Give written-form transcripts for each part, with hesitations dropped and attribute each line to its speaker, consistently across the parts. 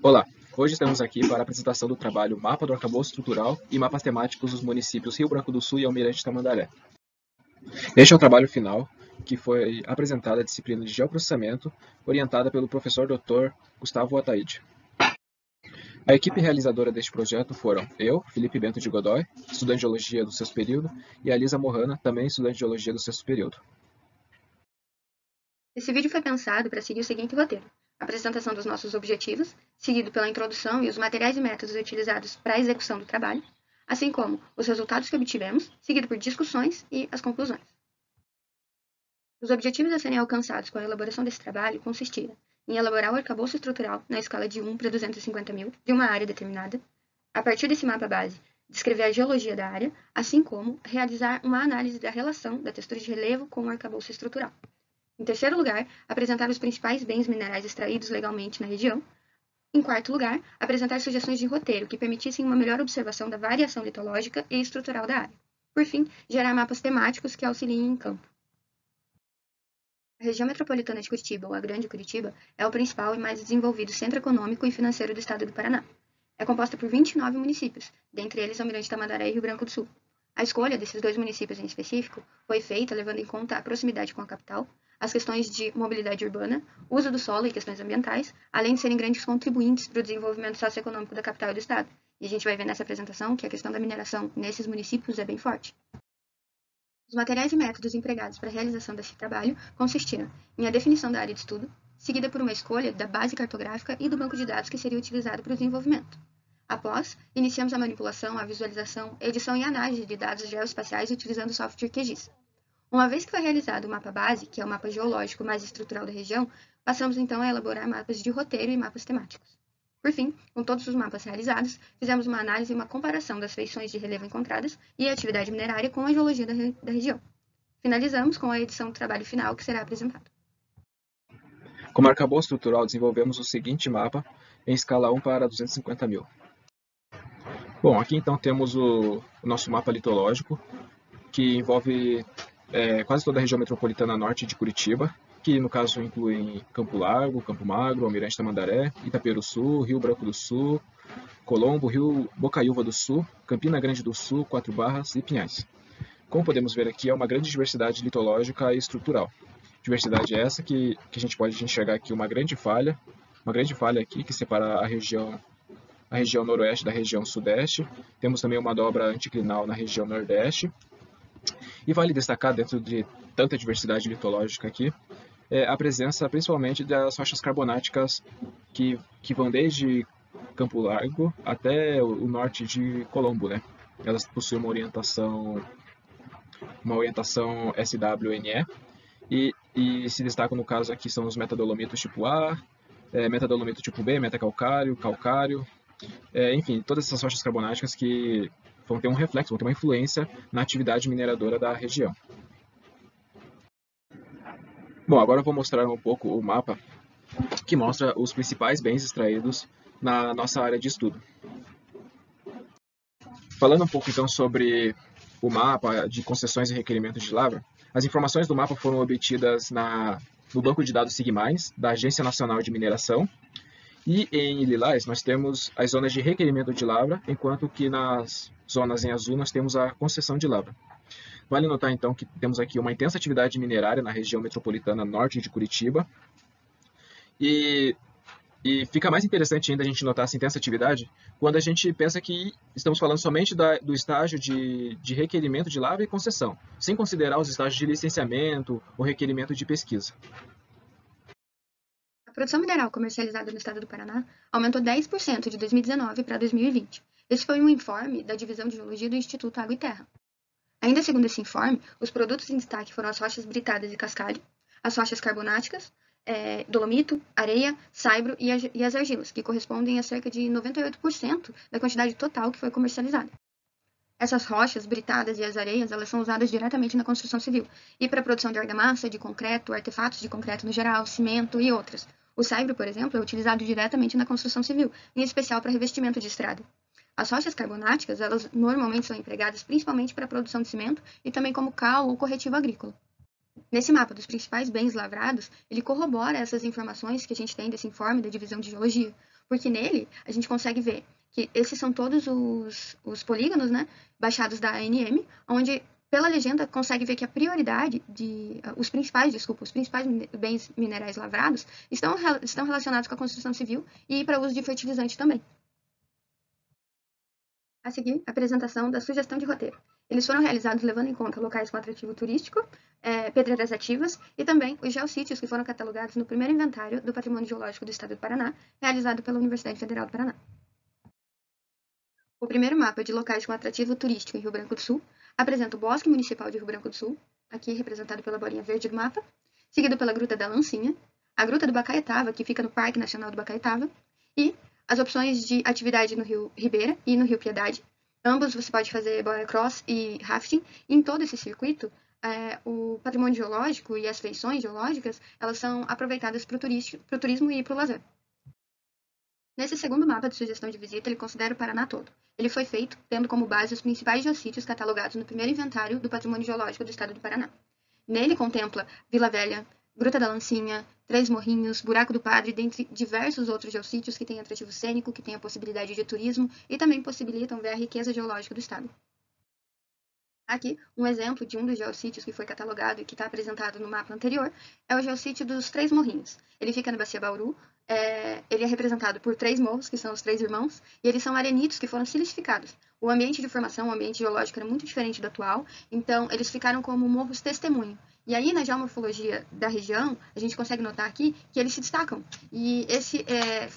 Speaker 1: Olá, hoje estamos aqui para a apresentação do trabalho Mapa do Arcabouço Estrutural e Mapas Temáticos dos municípios Rio Branco do Sul e Almirante Tamandaré. Este é o trabalho final, que foi apresentado à disciplina de Geoprocessamento, orientada pelo professor Dr. Gustavo Ataíde. A equipe realizadora deste projeto foram eu, Felipe Bento de Godoy, estudante de Geologia do sexto período, e a Lisa Mohana, também estudante de Geologia do sexto período.
Speaker 2: Esse vídeo foi pensado para seguir o seguinte roteiro: a apresentação dos nossos objetivos, seguido pela introdução e os materiais e métodos utilizados para a execução do trabalho, assim como os resultados que obtivemos, seguido por discussões e as conclusões. Os objetivos a serem alcançados com a elaboração desse trabalho consistiram em elaborar o arcabouço estrutural na escala de 1 para 250 mil de uma área determinada, a partir desse mapa base, descrever a geologia da área, assim como realizar uma análise da relação da textura de relevo com o arcabouço estrutural. Em terceiro lugar, apresentar os principais bens minerais extraídos legalmente na região. Em quarto lugar, apresentar sugestões de roteiro que permitissem uma melhor observação da variação litológica e estrutural da área. Por fim, gerar mapas temáticos que auxiliem em campo. A região metropolitana de Curitiba, ou a Grande Curitiba, é o principal e mais desenvolvido centro econômico e financeiro do estado do Paraná. É composta por 29 municípios, dentre eles Almirante Tamandaré e Rio Branco do Sul. A escolha desses dois municípios em específico foi feita levando em conta a proximidade com a capital, as questões de mobilidade urbana, uso do solo e questões ambientais, além de serem grandes contribuintes para o desenvolvimento socioeconômico da capital e do estado. E a gente vai ver nessa apresentação que a questão da mineração nesses municípios é bem forte. Os materiais e métodos empregados para a realização deste trabalho consistiram em a definição da área de estudo, seguida por uma escolha da base cartográfica e do banco de dados que seria utilizado para o desenvolvimento. Após, iniciamos a manipulação, a visualização, edição e análise de dados geoespaciais utilizando o software QGIS. Uma vez que foi realizado o mapa base, que é o mapa geológico mais estrutural da região, passamos então a elaborar mapas de roteiro e mapas temáticos. Por fim, com todos os mapas realizados, fizemos uma análise e uma comparação das feições de relevo encontradas e a atividade minerária com a geologia da região. Finalizamos com a edição do trabalho final que será apresentado.
Speaker 1: Como arcabouço estrutural, desenvolvemos o seguinte mapa em escala 1 para 250 mil. Bom, aqui então temos o nosso mapa litológico, que envolve quase toda a região metropolitana norte de Curitiba, que no caso inclui Campo Largo, Campo Magro, Almirante Tamandaré, Itaperuçu, Rio Branco do Sul, Colombo, Rio Bocaiúva do Sul, Campina Grande do Sul, Quatro Barras e Pinhais. Como podemos ver aqui, é uma grande diversidade litológica e estrutural. Diversidade essa que a gente pode enxergar aqui uma grande falha aqui que separa a região noroeste da região sudeste. Temos também uma dobra anticlinal na região nordeste. E vale destacar, dentro de tanta diversidade litológica aqui, a presença principalmente das rochas carbonáticas que vão desde Campo Largo até o norte de Colombo, né? Elas possuem uma orientação SWNE e se destacam no caso aqui são os metadolomitos tipo A, metadolomito tipo B, metacalcário, calcário, enfim, todas essas rochas carbonáticas que vão ter um reflexo, vão ter uma influência na atividade mineradora da região. Bom, agora eu vou mostrar um pouco o mapa que mostra os principais bens extraídos na nossa área de estudo. Falando um pouco então sobre o mapa de concessões e requerimentos de lavra, as informações do mapa foram obtidas no banco de dados SIGMAINS, da Agência Nacional de Mineração, e em lilás nós temos as zonas de requerimento de lavra, enquanto que nas zonas em azul nós temos a concessão de lavra. Vale notar então que temos aqui uma intensa atividade minerária na região metropolitana norte de Curitiba, e fica mais interessante ainda a gente notar essa intensa atividade quando a gente pensa que estamos falando somente do estágio de requerimento de lavra e concessão, sem considerar os estágios de licenciamento ou requerimento de pesquisa.
Speaker 2: A produção mineral comercializada no estado do Paraná aumentou 10% de 2019 para 2020. Esse foi um informe da Divisão de Geologia do Instituto Água e Terra. Ainda segundo esse informe, os produtos em destaque foram as rochas britadas e cascalho, as rochas carbonáticas, dolomito, areia, saibro e as argilas, que correspondem a cerca de 98% da quantidade total que foi comercializada. Essas rochas britadas e as areias, elas são usadas diretamente na construção civil e para a produção de argamassa, de concreto, artefatos de concreto no geral, cimento e outras. O saibro, por exemplo, é utilizado diretamente na construção civil, em especial para revestimento de estrada. As rochas carbonáticas, elas normalmente são empregadas principalmente para a produção de cimento e também como cal ou corretivo agrícola. Nesse mapa dos principais bens lavrados, ele corrobora essas informações que a gente tem desse informe da divisão de geologia, porque nele a gente consegue ver que esses são todos os polígonos, né, baixados da ANM, onde pela legenda consegue ver que a prioridade os principais bens minerais lavrados estão relacionados com a construção civil e para uso de fertilizante também. A seguir, a apresentação da sugestão de roteiro. Eles foram realizados levando em conta locais com atrativo turístico, pedreiras ativas e também os geossítios que foram catalogados no primeiro inventário do Patrimônio Geológico do Estado do Paraná, realizado pela Universidade Federal do Paraná. O primeiro mapa de locais com atrativo turístico em Rio Branco do Sul apresenta o Bosque Municipal de Rio Branco do Sul, aqui representado pela bolinha verde do mapa, seguido pela Gruta da Lancinha, a Gruta do Bacaetava, que fica no Parque Nacional do Bacaetava, e as opções de atividade no Rio Ribeira e no Rio Piedade. Ambos você pode fazer boia cross e rafting. E em todo esse circuito, o patrimônio geológico e as feições geológicas, elas são aproveitadas para o turismo e para o lazer. Nesse segundo mapa de sugestão de visita, ele considera o Paraná todo. Ele foi feito tendo como base os principais geossítios catalogados no primeiro inventário do Patrimônio Geológico do Estado do Paraná. Nele contempla Vila Velha, Gruta da Lancinha, Três Morrinhos, Buraco do Padre, dentre diversos outros geossítios que têm atrativo cênico, que têm a possibilidade de turismo e também possibilitam ver a riqueza geológica do estado. Aqui, um exemplo de um dos geossítios que foi catalogado e que está apresentado no mapa anterior é o geossítio dos Três Morrinhos. Ele fica na Bacia Bauru, ele é representado por 3 morros, que são os 3 irmãos, e eles são arenitos que foram silicificados. O ambiente de formação, o ambiente geológico era muito diferente do atual, então eles ficaram como morros testemunho. E aí, na geomorfologia da região, a gente consegue notar aqui que eles se destacam. E esse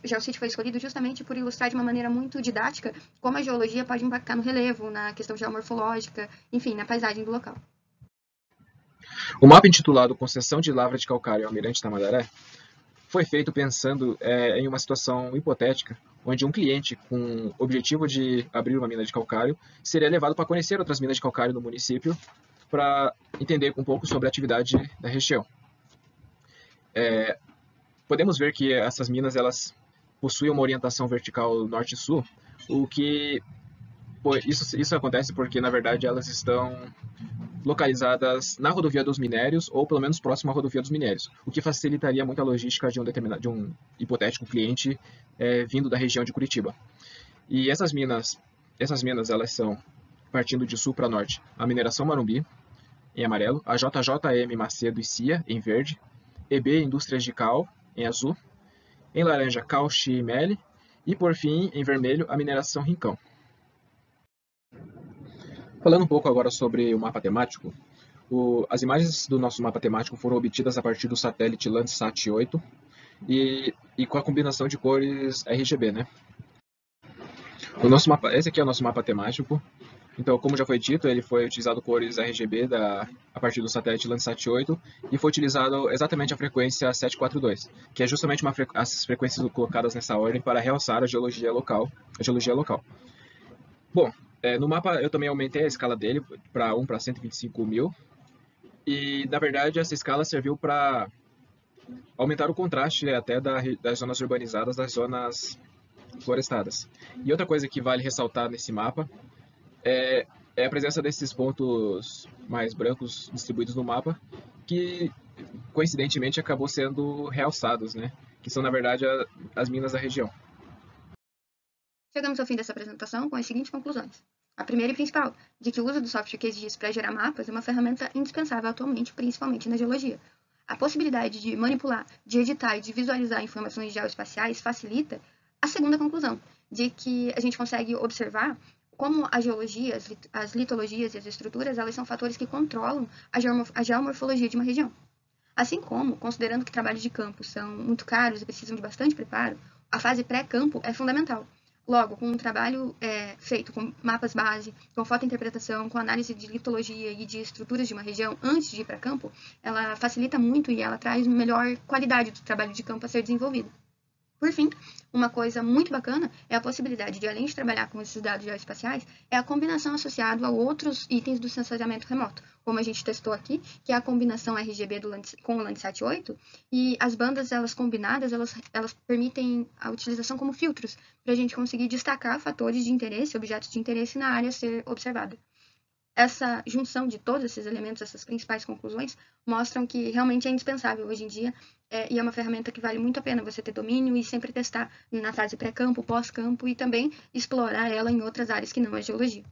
Speaker 2: geossítio foi escolhido justamente por ilustrar de uma maneira muito didática como a geologia pode impactar no relevo, na questão geomorfológica, enfim, na paisagem do local.
Speaker 1: O mapa intitulado Concessão de Lavra de Calcário ao Almirante Tamandaré foi feito pensando em uma situação hipotética, onde um cliente com o objetivo de abrir uma mina de calcário seria levado para conhecer outras minas de calcário no município, para entender um pouco sobre a atividade da região. Podemos ver que essas minas elas possuem uma orientação vertical norte-sul, o que isso acontece porque, na verdade, elas estão localizadas na rodovia dos minérios, ou pelo menos próximo à rodovia dos minérios, o que facilitaria muito a logística de um hipotético cliente vindo da região de Curitiba. E essas minas elas são, partindo de sul para norte, a Mineração Marumbi, em amarelo, a JJM Macedo e Cia, em verde, EB Indústrias de Cal, em azul, em laranja, Cal Chimeli, e por fim, em vermelho, a Mineração Rincão. Falando um pouco agora sobre o mapa temático, as imagens do nosso mapa temático foram obtidas a partir do satélite Landsat 8 e com a combinação de cores RGB, né? Esse aqui é o nosso mapa temático. Então, como já foi dito, ele foi utilizado cores RGB a partir do satélite Landsat 8 e foi utilizado exatamente a frequência 742, que é justamente as frequências colocadas nessa ordem para realçar a geologia local. Bom, no mapa eu também aumentei a escala dele para 1 para 125 mil e, na verdade, essa escala serviu para aumentar o contraste até das zonas urbanizadas das zonas florestadas. E outra coisa que vale ressaltar nesse mapa é a presença desses pontos mais brancos distribuídos no mapa, que coincidentemente acabou sendo realçados, né? Que são, na verdade, as minas da região.
Speaker 2: Chegamos ao fim dessa apresentação com as seguintes conclusões. A primeira e principal, de que o uso do software QGIS para gerar mapas é uma ferramenta indispensável atualmente, principalmente na geologia. A possibilidade de manipular, de editar e de visualizar informações geoespaciais facilita a segunda conclusão, de que a gente consegue observar como a geologia, as litologias e as estruturas, elas são fatores que controlam a geomorfologia de uma região. Assim como, considerando que trabalhos de campo são muito caros e precisam de bastante preparo, a fase pré-campo é fundamental. Logo, com um trabalho feito com mapas base, com fotointerpretação, com análise de litologia e de estruturas de uma região antes de ir para campo, ela facilita muito e ela traz melhor qualidade do trabalho de campo a ser desenvolvido. Por fim, uma coisa muito bacana é a possibilidade de, além de trabalhar com esses dados geoespaciais, é a combinação associada a outros itens do sensoriamento remoto, como a gente testou aqui, que é a combinação RGB com o Landsat 8, e as bandas elas combinadas, elas permitem a utilização como filtros, para a gente conseguir destacar fatores de interesse, objetos de interesse na área a ser observada. essa junção de todos esses elementos, essas principais conclusões, mostram que realmente é indispensável hoje em dia e é uma ferramenta que vale muito a pena você ter domínio e sempre testar na fase pré-campo, pós-campo e também explorar ela em outras áreas que não a geologia.